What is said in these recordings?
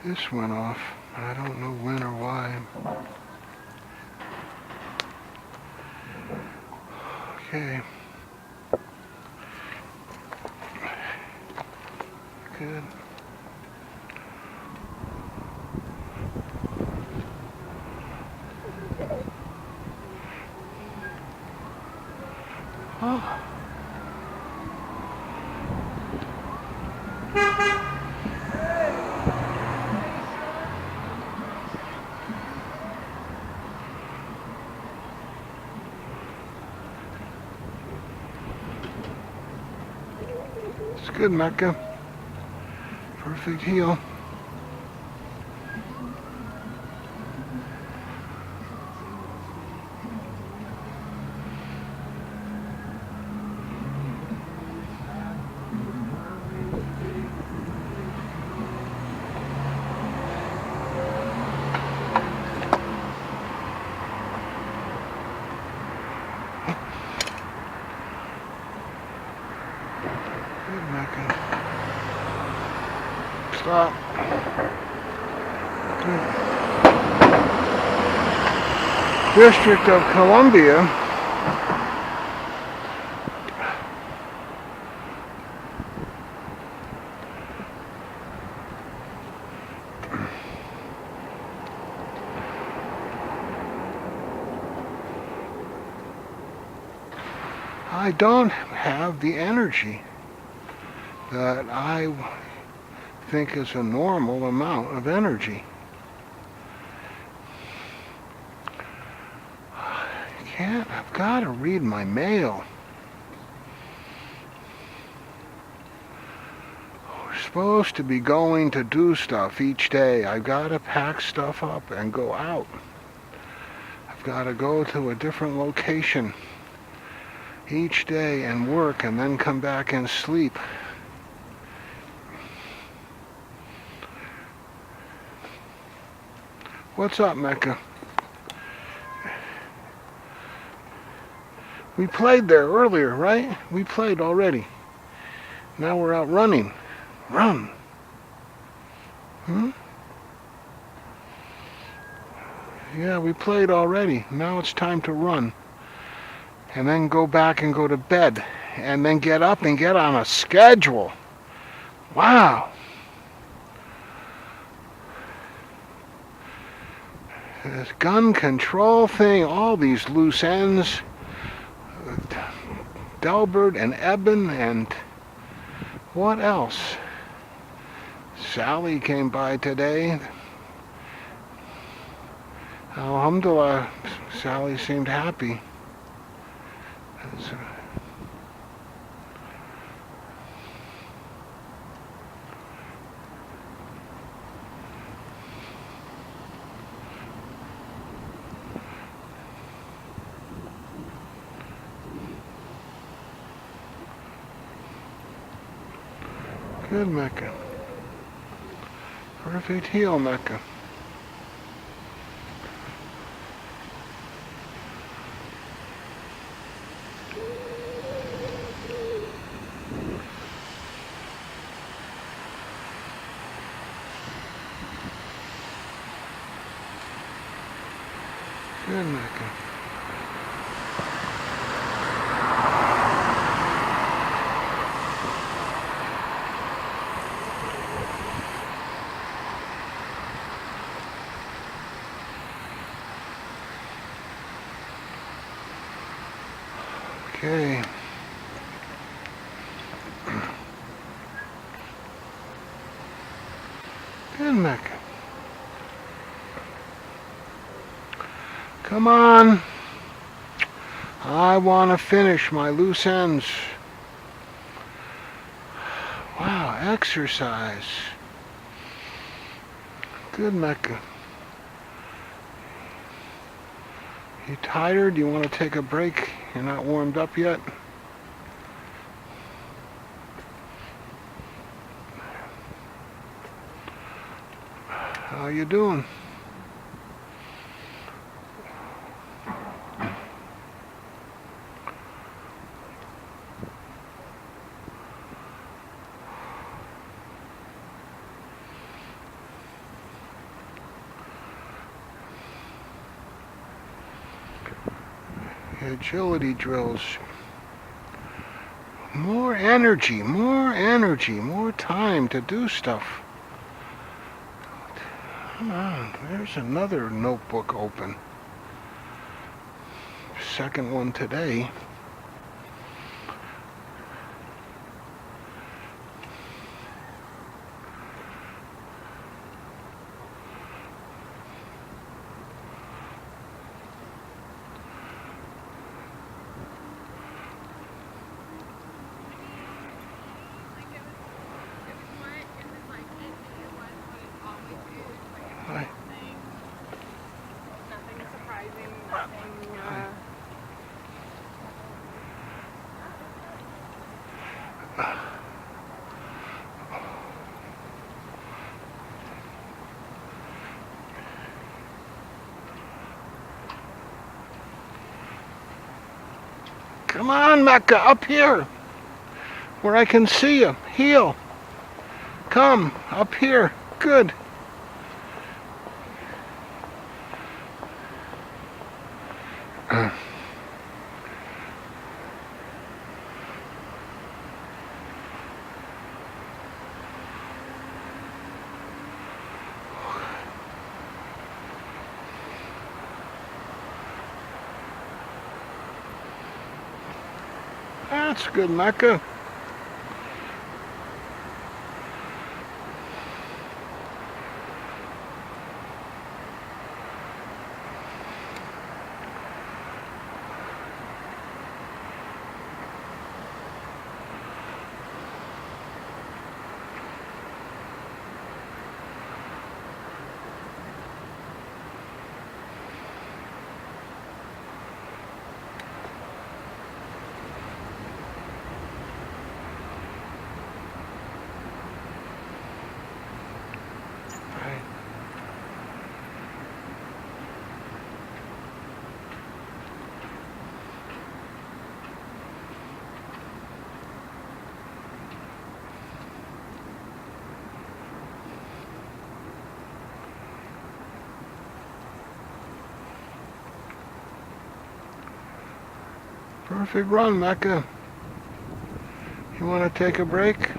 This went off. I don't know when or why. Okay. Good. Oh. It's good, Mekkah. Perfect heel. Good, Mekkah. Stop. Good. District of Columbia. I don't have the energy that I think is a normal amount of energy. I've got to read my mail. We're supposed to be going to do stuff each day. I've got to pack stuff up and go out. I've got to go to a different location each day and work and then come back and sleep. What's up, Mekkah? We played there earlier, right? We played already. Now we're out running. Run. Yeah, we played already. Now it's time to run. And then go back and go to bed. And then get up and get on a schedule. Wow. This gun control thing, all these loose ends. Delbert and Eben and what else? Sally came by today. Alhamdulillah, Sally seemed happy. Good, Mekkah. Perfect heel, Mekkah. Good, Mekkah. Okay. Good, Mekkah. Come on. I want to finish my loose ends. Wow, exercise. Good, Mekkah. You tired? You want to take a break? You're not warmed up yet? How you doing? Agility drills. More energy, more time to do stuff. Come on, there's another notebook open. Second one today. Hi. Nothing surprising, nothing, Come on, Mekkah, up here, where I can see you. Heel. Come, up here. Good. That's good, Mekkah. Perfect run, Mekkah. You want to take a break?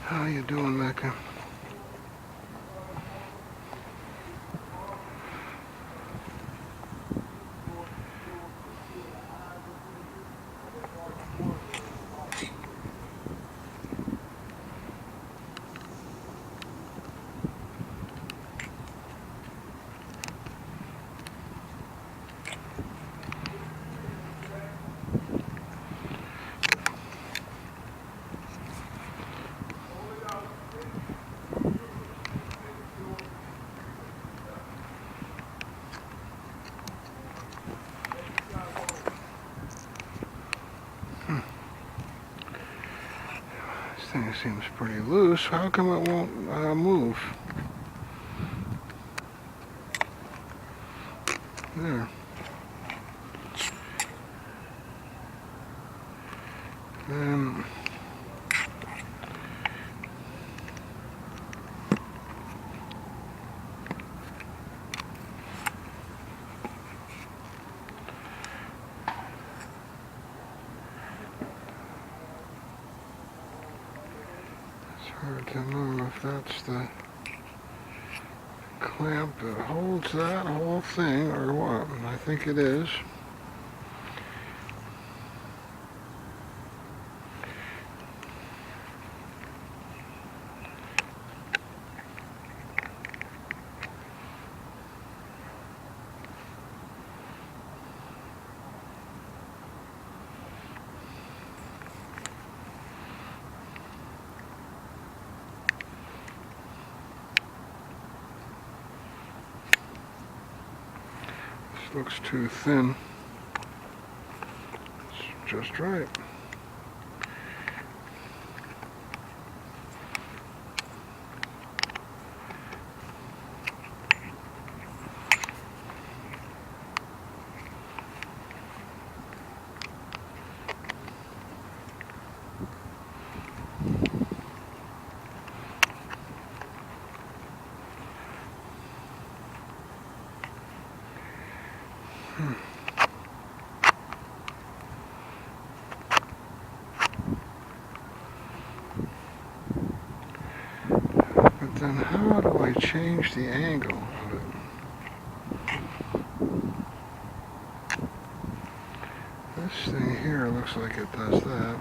How you doing, Mekkah? This thing seems pretty loose. How come it won't move? There. Um, It's hard to know if that's the clamp that holds that whole thing or what. I think it is. This looks too thin. It's just right. But then how do I change the angle of it? This thing here looks like it does that.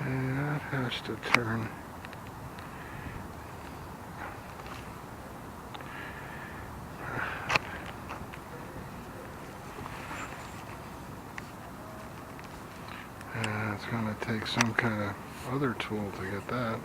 And that has to turn. And it's going to take some kind of other tool to get that.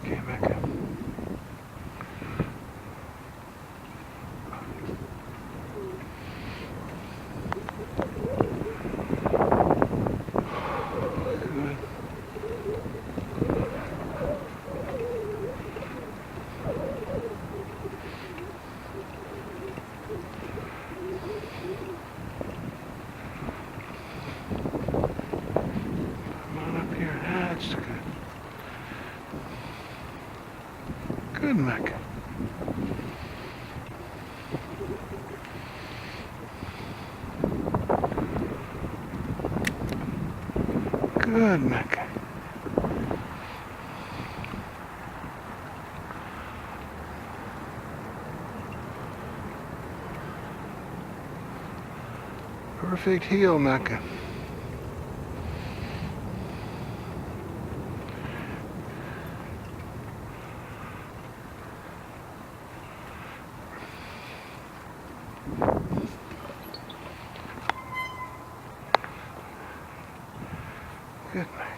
Okay, Mecca. Good. Come on up here. That's good. Good, Mecca. Good, Mecca. Perfect heel, Mecca. Good, Mecca.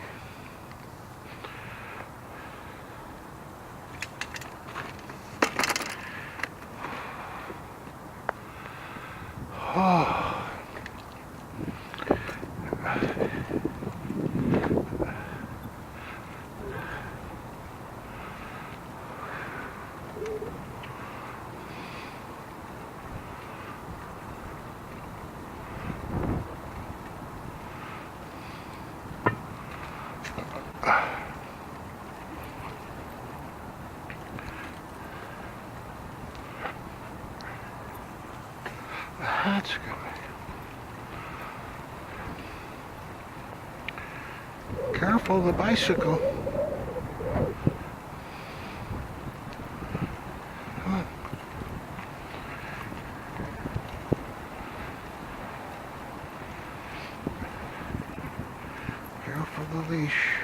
Oh. That's good. Careful the bicycle. Come on. Careful the leash.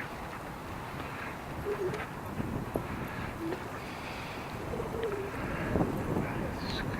That's good.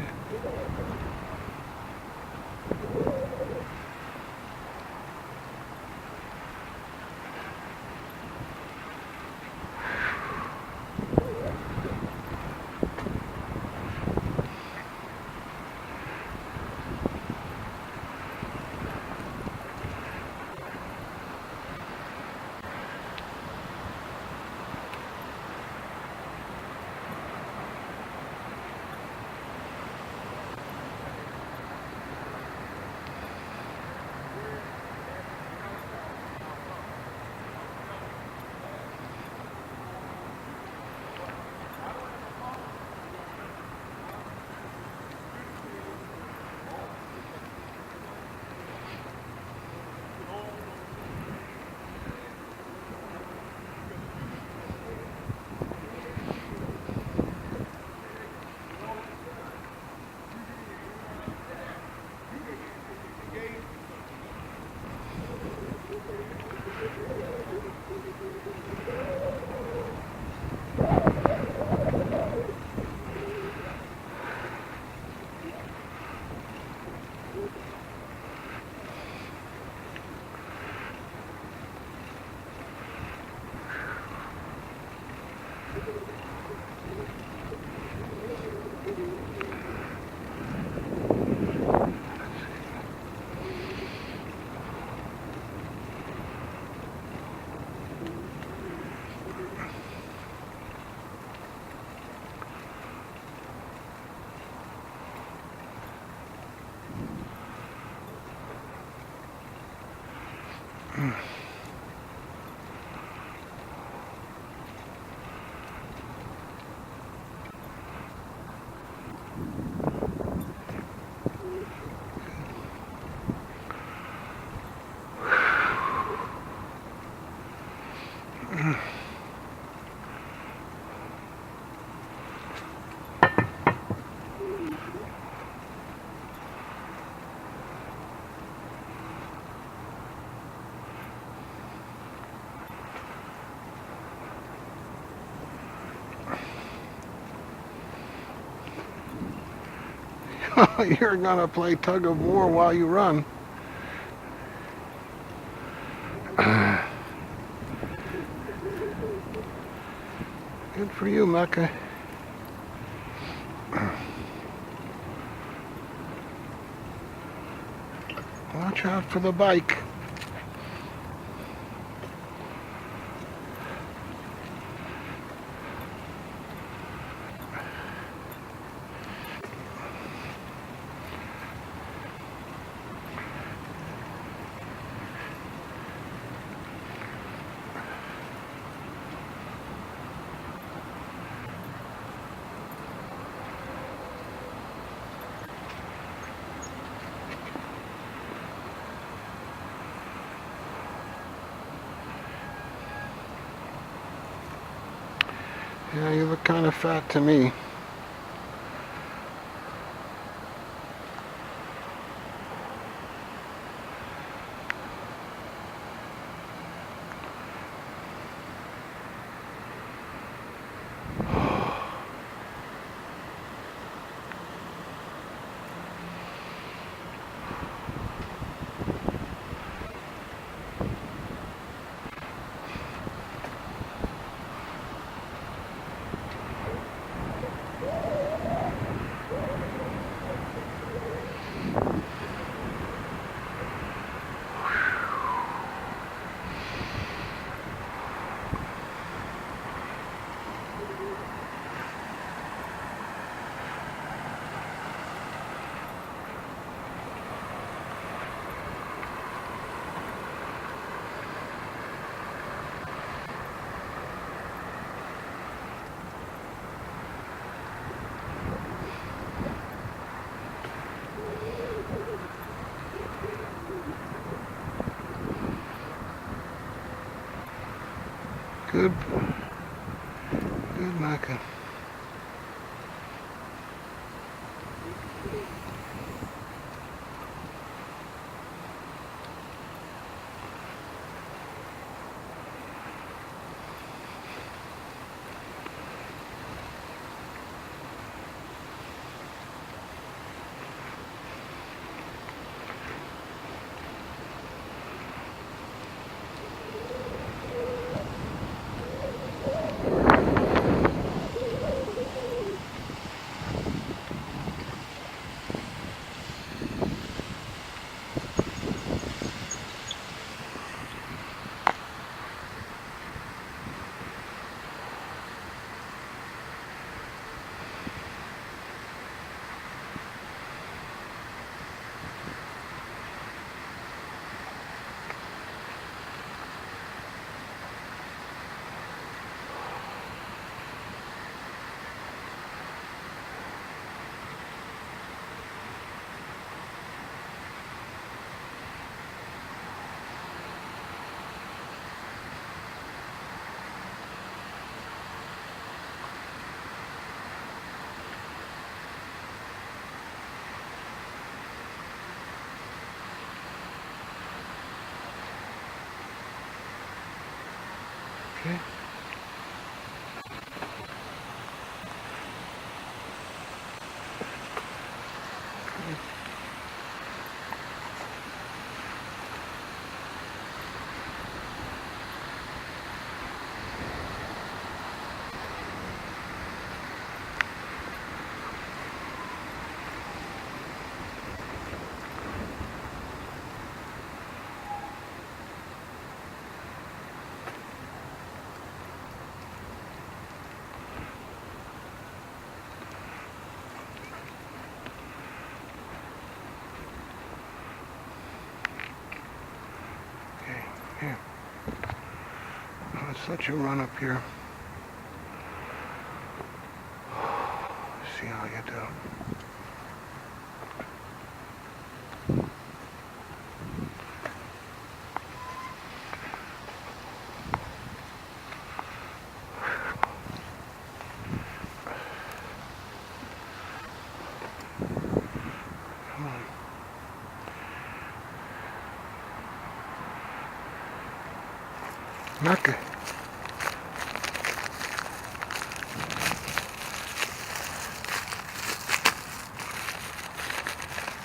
You're gonna play tug of war while you run. Good for you, Mekkah. Watch out for the bike. Yeah, you look kind of fat to me. Good. Good, Mekkah. Okay. Okay, here. Let's let you run up here. See how you do. Come on. Mekkah.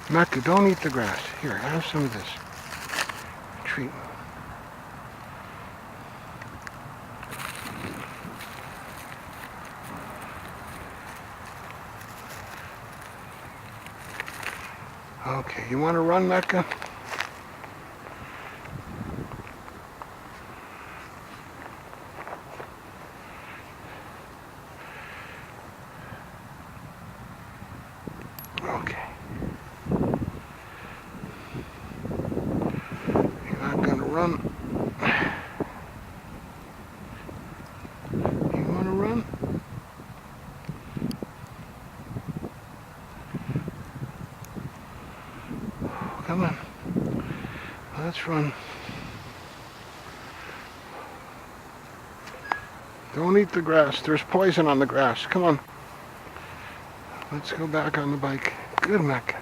Mekkah, don't eat the grass. Here, have some of this. Treat. Okay, you want to run, Mekkah? Okay. You're not going to run. You want to run? Come on. Let's run. Don't eat the grass. There's poison on the grass. Come on. Let's go back on the bike. Good, Mekkah.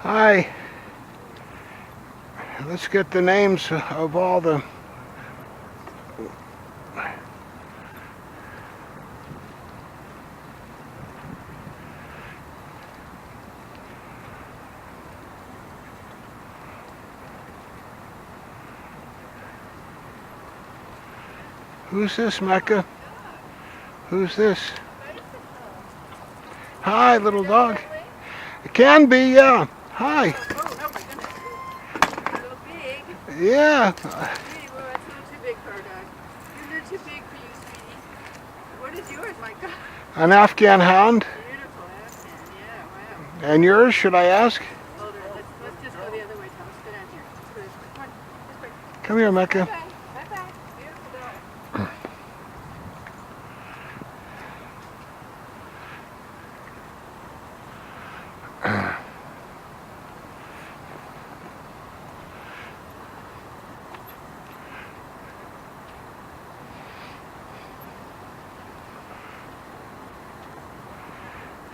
Hi. Let's get the names of all the... Who's this, Mekkah? Who's this? Hi, little dog. It can be, yeah. Hi. Oh, no, my goodness. A little big. Yeah. Sweetie, well, that's a little too big for a dog. You're a little too big for you, sweetie. What is yours, my God? An Afghan hound. Beautiful Afghan. Yeah, wow. And yours, should I ask? Hold her. Let's just go the other way, Thomas. Go down here. Let's go this way. Come on. This way. Come here, Mekkah. Bye-bye. Bye-bye. Beautiful dog.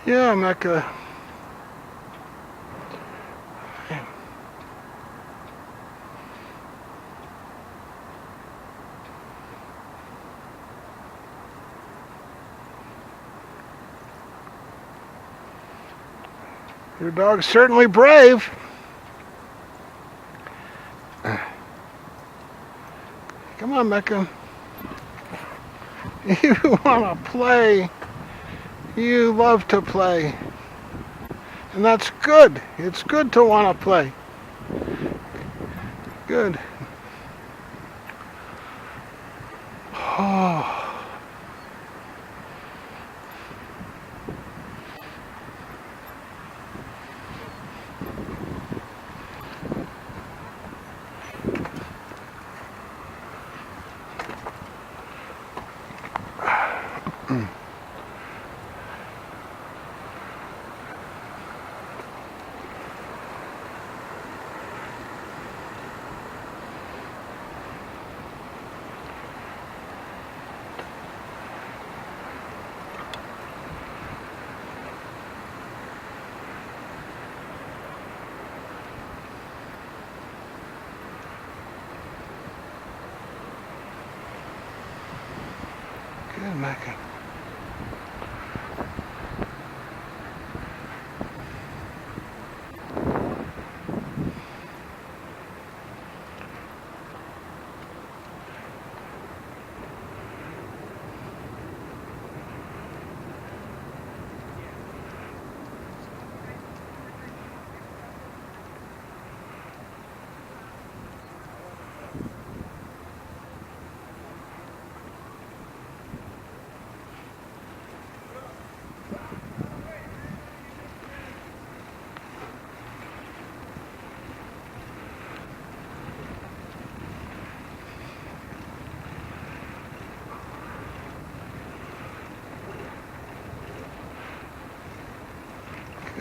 Yeah, Mekkah. Your dog's certainly brave. Come on, Mekkah. You want to play. You love to play. And that's good. It's good to want to play. Good. Oh. Good, Mekkah.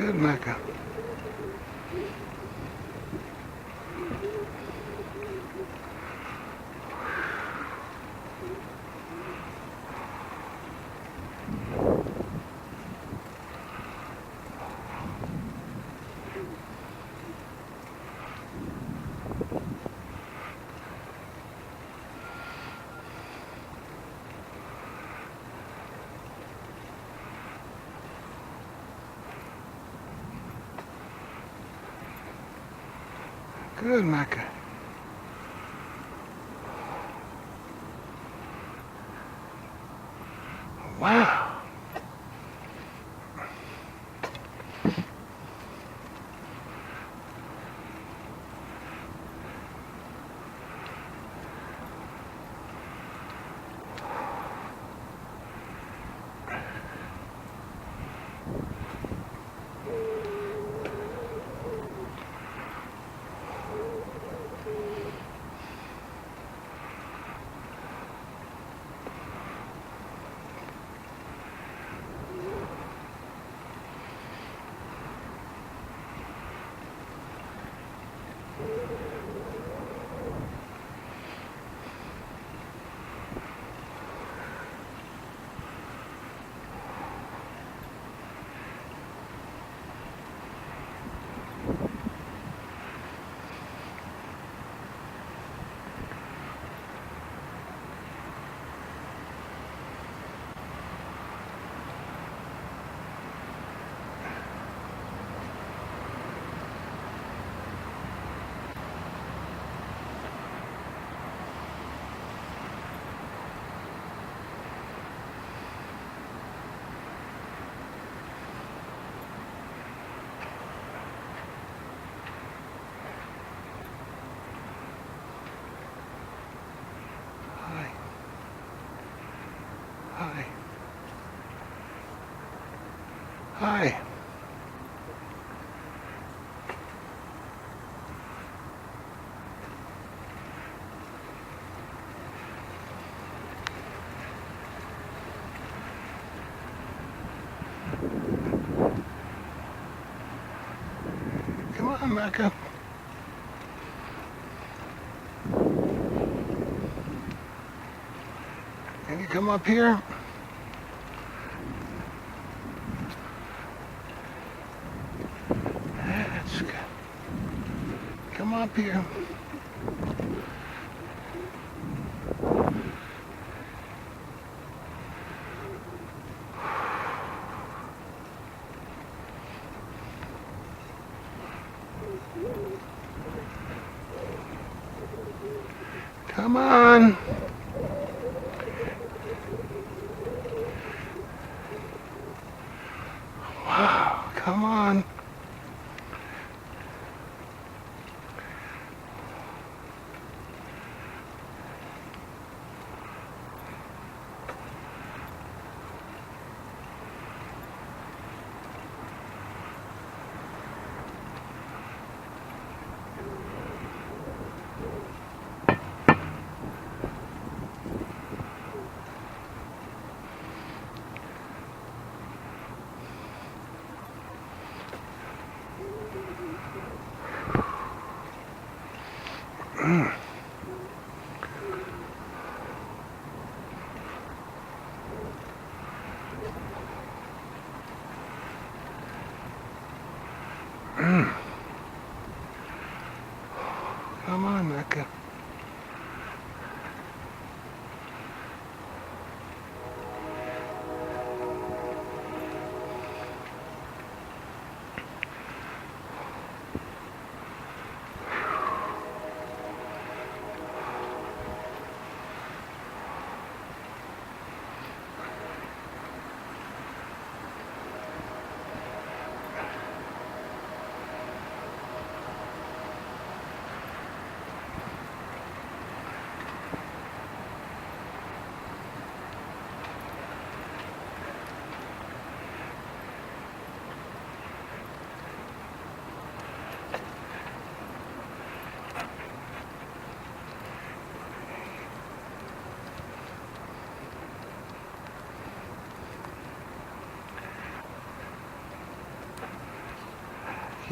Good, Mekkah. Good, Mekkah. Wow. Hi. Hi. Hi. Come on, Mekkah. Can you come up here? That's good. Come up here. Come on. Wow, come on. Come on, Mekkah.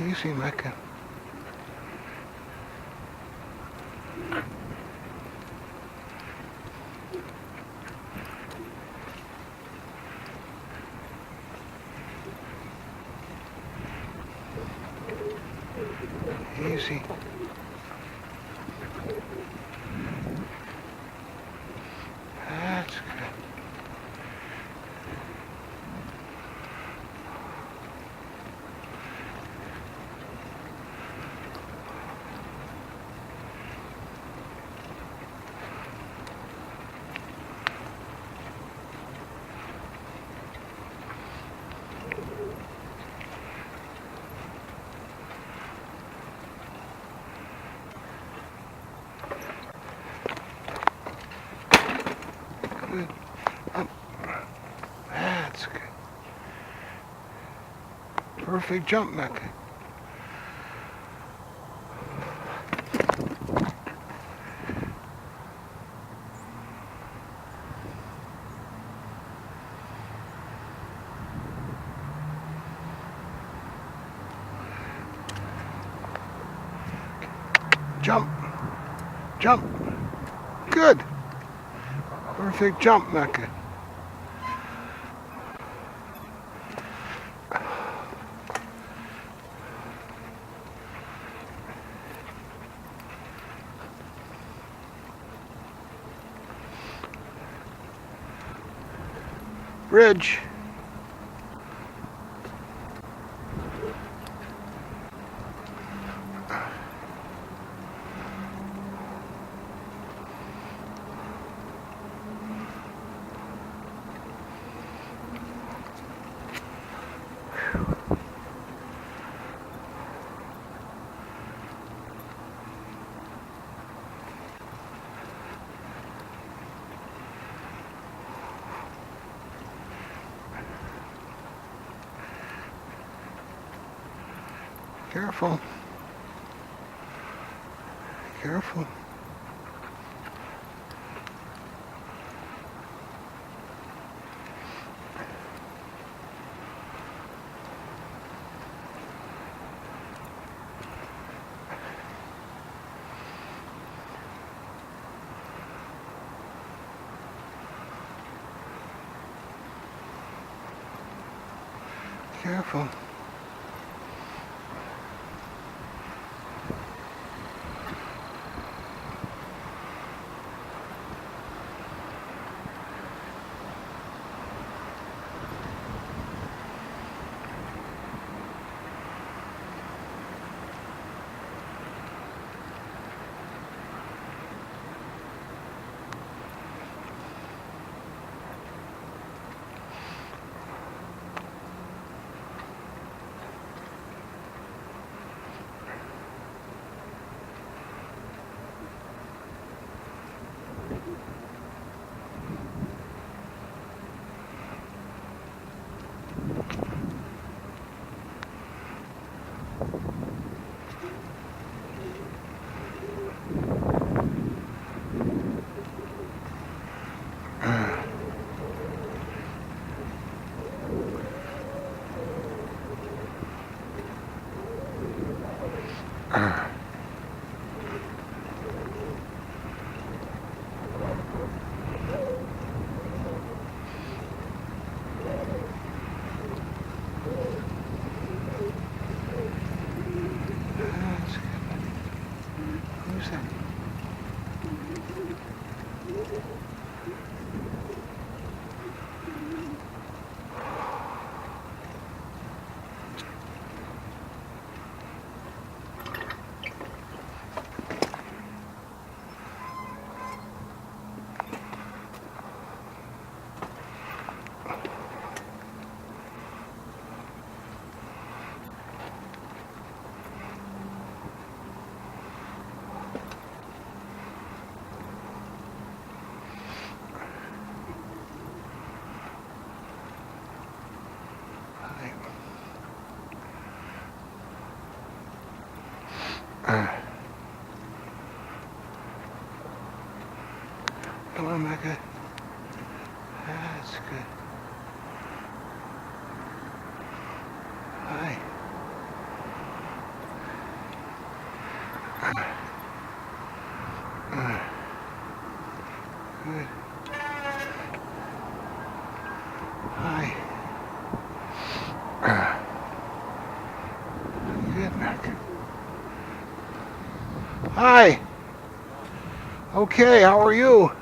Easy, Mekkah. Easy. That's good. Good. Up. That's good. Perfect jump, Mekkah. Jump. Jump. Good. Perfect jump, Mekkah. Bridge. Careful. Careful. Careful. Who's that? Come on, Mekkah. That's good. Hi. Good. Hi. Good, Nick. Hi. Okay, how are you?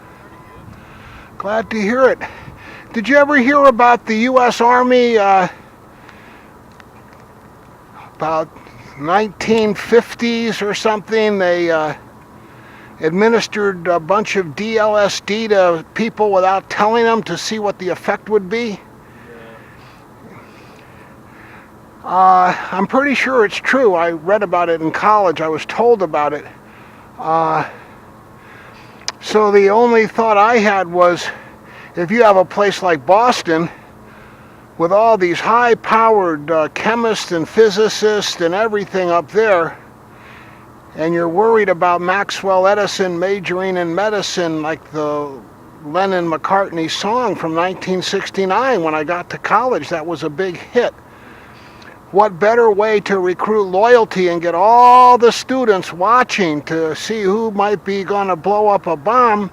Glad to hear it. Did you ever hear about the U.S. Army about 1950's or something? They administered a bunch of d-LSD to people without telling them to see what the effect would be. I'm pretty sure it's true. I read about it in college. I was told about it. So the only thought I had was, if you have a place like Boston with all these high-powered chemists and physicists and everything up there, and you're worried about Maxwell Edison majoring in medicine like the Lennon-McCartney song from 1969 when I got to college, that was a big hit. What better way to recruit loyalty and get all the students watching to see who might be going to blow up a bomb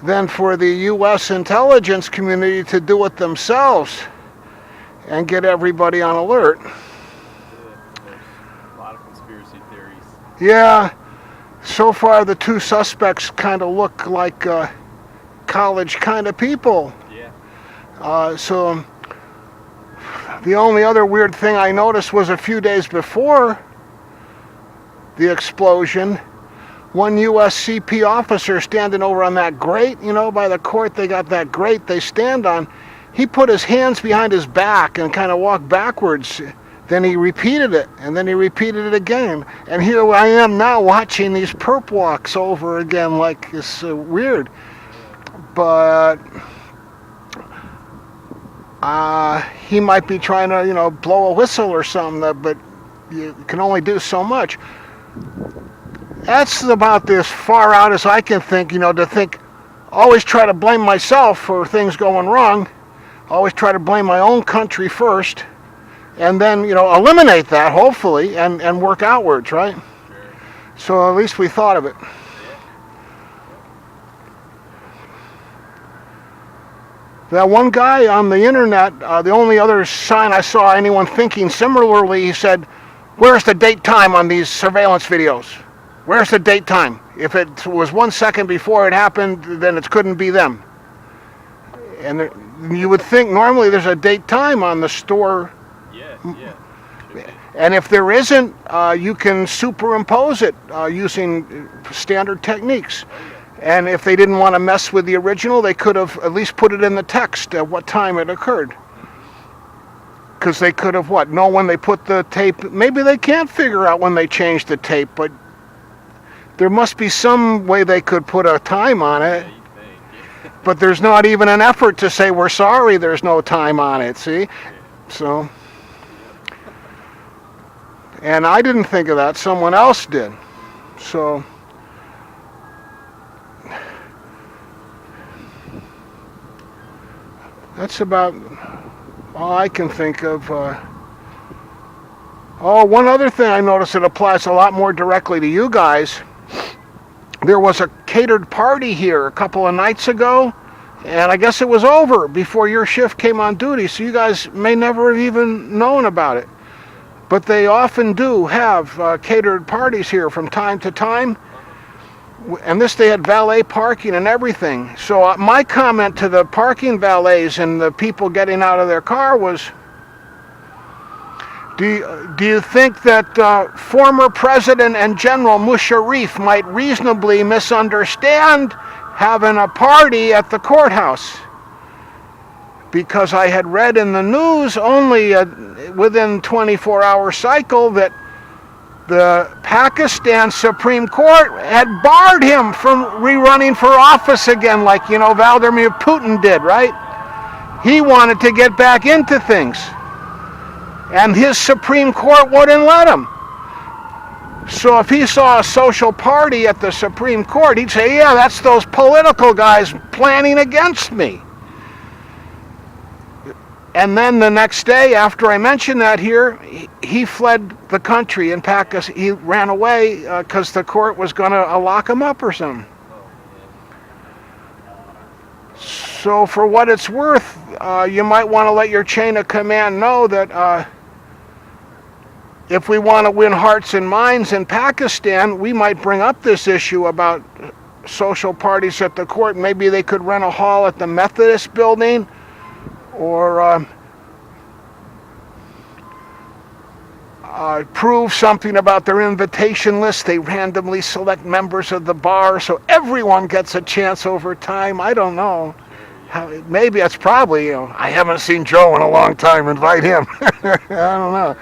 than for the U.S. intelligence community to do it themselves and get everybody on alert. There's a lot of conspiracy theories. Yeah, so far the two suspects kind of look like college kind of people. Yeah. So the only other weird thing I noticed was a few days before the explosion, one USCP officer standing over on that grate, you know, by the court, they got that grate they stand on. He put his hands behind his back and kind of walked backwards. Then he repeated it, and then he repeated it again. And here I am now watching these perp walks over again, like it's weird. But he might be trying to, you know, blow a whistle or something, but you can only do so much. That's about as far out as I can think, you know, to think, always try to blame myself for things going wrong, always try to blame my own country first, and then, you know, eliminate that, hopefully, and work outwards, right? Sure. So at least we thought of it. That one guy on the internet, the only other sign I saw anyone thinking similarly, he said, "Where's the date time on these surveillance videos? Where's the date time? If it was 1 second before it happened, then it couldn't be them." And you would think normally there's a date time on the store. Yeah. And if there isn't, you can superimpose it using standard techniques. And if they didn't want to mess with the original, they could have at least put it in the text at what time it occurred. Because they could have know when they put the tape. Maybe they can't figure out when they changed the tape, but there must be some way they could put a time on it. Yeah, you think. But there's not even an effort to say, we're sorry there's no time on it, see? So, and I didn't think of that, someone else did. So, that's about all I can think of. One other thing I noticed that applies a lot more directly to you guys. There was a catered party here a couple of nights ago, and I guess it was over before your shift came on duty, so you guys may never have even known about it. But they often do have catered parties here from time to time. And this, they had valet parking and everything. So my comment to the parking valets and the people getting out of their car was, do you think that former President and General Musharraf might reasonably misunderstand having a party at the courthouse? Because I had read in the news only within 24-hour cycle that the Pakistan Supreme Court had barred him from rerunning for office again, like, you know, Vladimir Putin did, right? He wanted to get back into things, and his Supreme Court wouldn't let him. So if he saw a social party at the Supreme Court, he'd say, yeah, that's those political guys planning against me. And then the next day, after I mentioned that here, he fled the country in Pakistan. He ran away because the court was going to lock him up or something. So for what it's worth, you might want to let your chain of command know that if we want to win hearts and minds in Pakistan, we might bring up this issue about social parties at the court. Maybe they could rent a hall at the Methodist building, or prove something about their invitation list. They randomly select members of the bar so everyone gets a chance over time. I don't know. Maybe that's probably, I haven't seen Joe in a long time. Invite him. I don't know.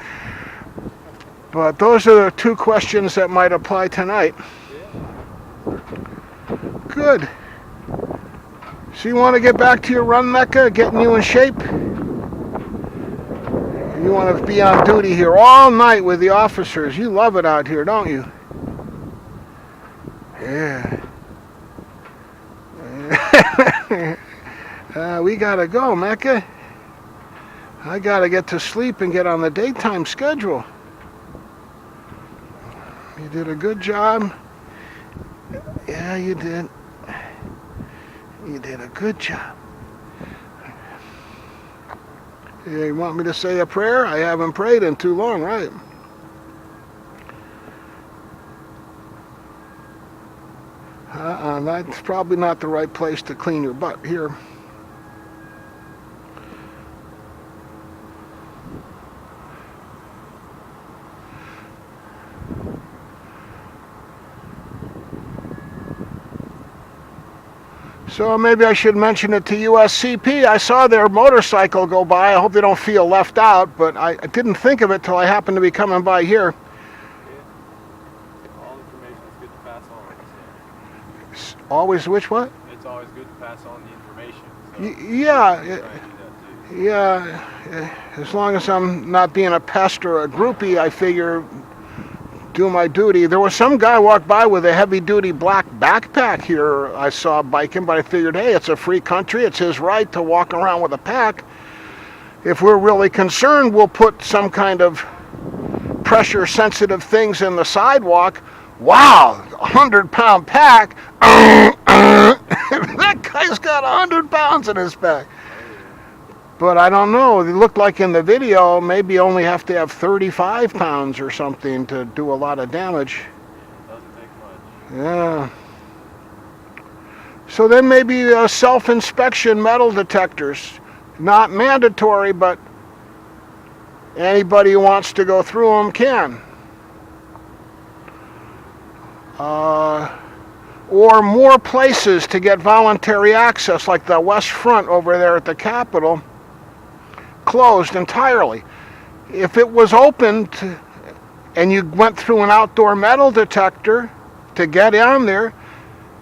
But those are the two questions that might apply tonight. Good. So you want to get back to your run, Mekkah, getting you in shape? You want to be on duty here all night with the officers. You love it out here, don't you? Yeah. We gotta go, Mekkah. I gotta get to sleep and get on the daytime schedule. You did a good job. Yeah, you did. You did a good job. Yeah, you want me to say a prayer? I haven't prayed in too long, right? That's probably not the right place to clean your butt here. So maybe I should mention it to USCP. I saw their motorcycle go by. I hope they don't feel left out, but I didn't think of it till I happened to be coming by here. All information is good to pass on. So. Always which what? It's always good to pass on the information. So yeah. As long as I'm not being a pest or a groupie, I figure do my duty. There was some guy walked by with a heavy-duty black backpack here I saw biking, but I figured, hey, it's a free country. It's his right to walk around with a pack. If we're really concerned, we'll put some kind of pressure-sensitive things in the sidewalk. Wow, 100-pound pack. That guy's got 100 pounds in his pack. But I don't know. It looked like in the video, maybe only have to have 35 pounds or something to do a lot of damage. Doesn't take much. Yeah. So then maybe self-inspection metal detectors. Not mandatory, but anybody who wants to go through them can. Or more places to get voluntary access, like the West Front over there at the Capitol. Closed entirely. If it was opened and you went through an outdoor metal detector to get on there,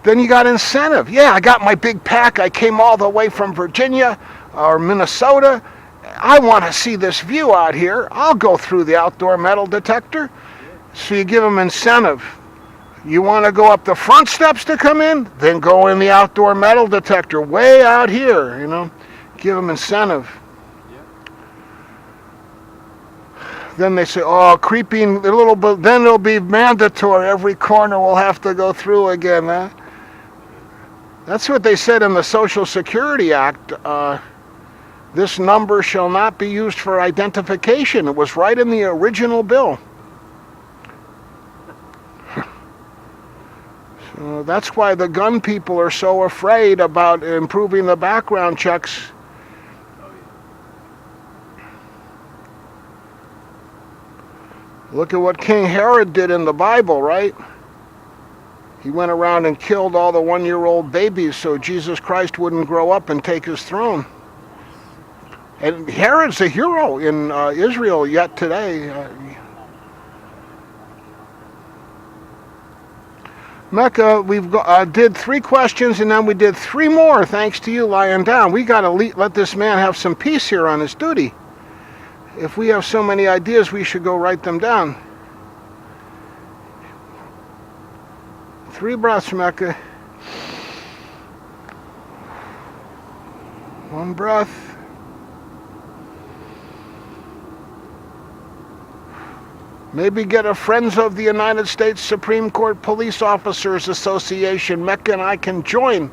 then you got incentive. Yeah, I got my big pack. I came all the way from Virginia or Minnesota. I want to see this view out here. I'll go through the outdoor metal detector. So you give them incentive. You want to go up the front steps to come in? Then go in the outdoor metal detector way out here, Give them incentive. Then they say, oh, creeping a little bit, then it'll be mandatory. Every corner we'll have to go through again. Huh? That's what they said in the Social Security Act. This number shall not be used for identification. It was right in the original bill. So that's why the gun people are so afraid about improving the background checks. Look at what King Herod did in the Bible, right? He went around and killed all the one-year-old babies so Jesus Christ wouldn't grow up and take his throne. And Herod's a hero in Israel yet today. Mekkah, we've did 3 questions and then we did 3 more thanks to you lying down. We got to let this man have some peace here on his duty. If we have so many ideas, we should go write them down. 3 breaths, Mekkah. 1 breath. Maybe get a Friends of the United States Supreme Court Police Officers Association. Mekkah and I can join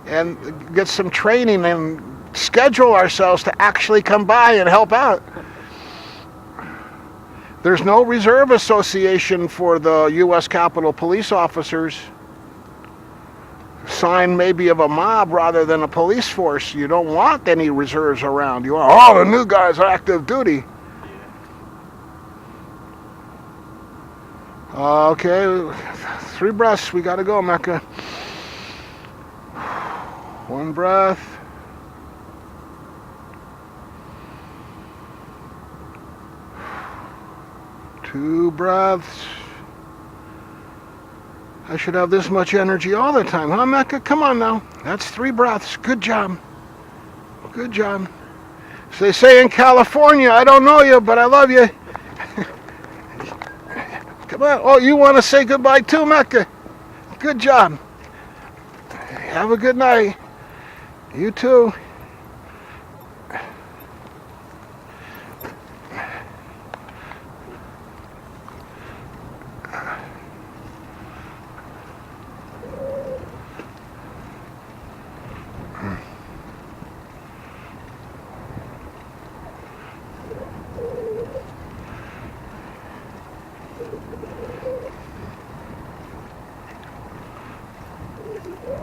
and get some training and schedule ourselves to actually come by and help out. There's no reserve association for the U.S. Capitol Police officers. Sign maybe of a mob rather than a police force. You don't want any reserves around. You want all the new guys active duty. Okay, 3 breaths. We gotta go, Mekkah. 1 breath. 2 breaths. I should have this much energy all the time, huh, Mekkah? Come on now. That's 3 breaths. Good job. Good job. So they say in California, I don't know you, but I love you. Come on. Oh, you want to say goodbye too, Mekkah? Good job. Have a good night. You too.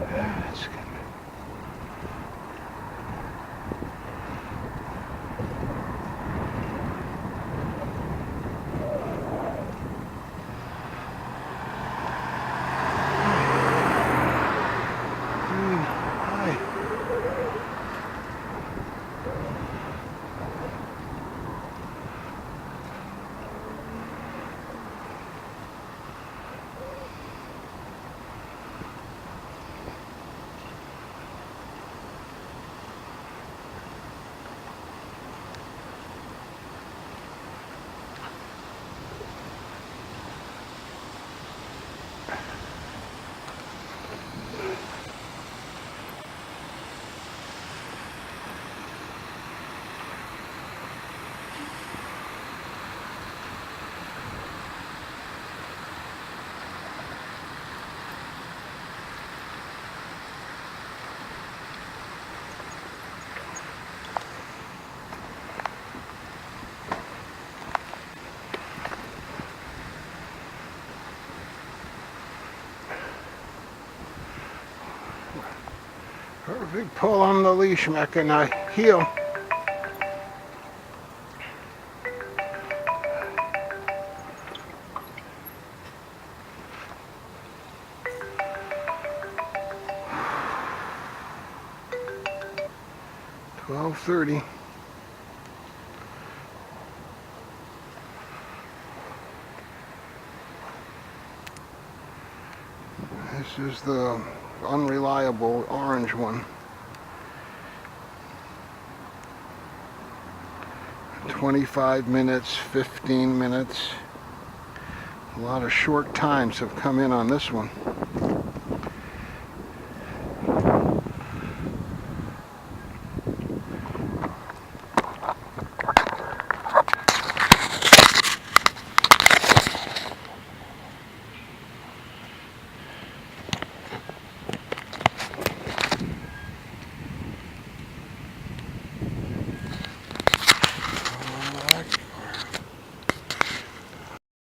That's good. Hi. Perfect pull on the leash, Mekkah. Now heel. $12:30. This is the unreliable orange one. 25 minutes, 15 minutes. A lot of short times have come in on this one.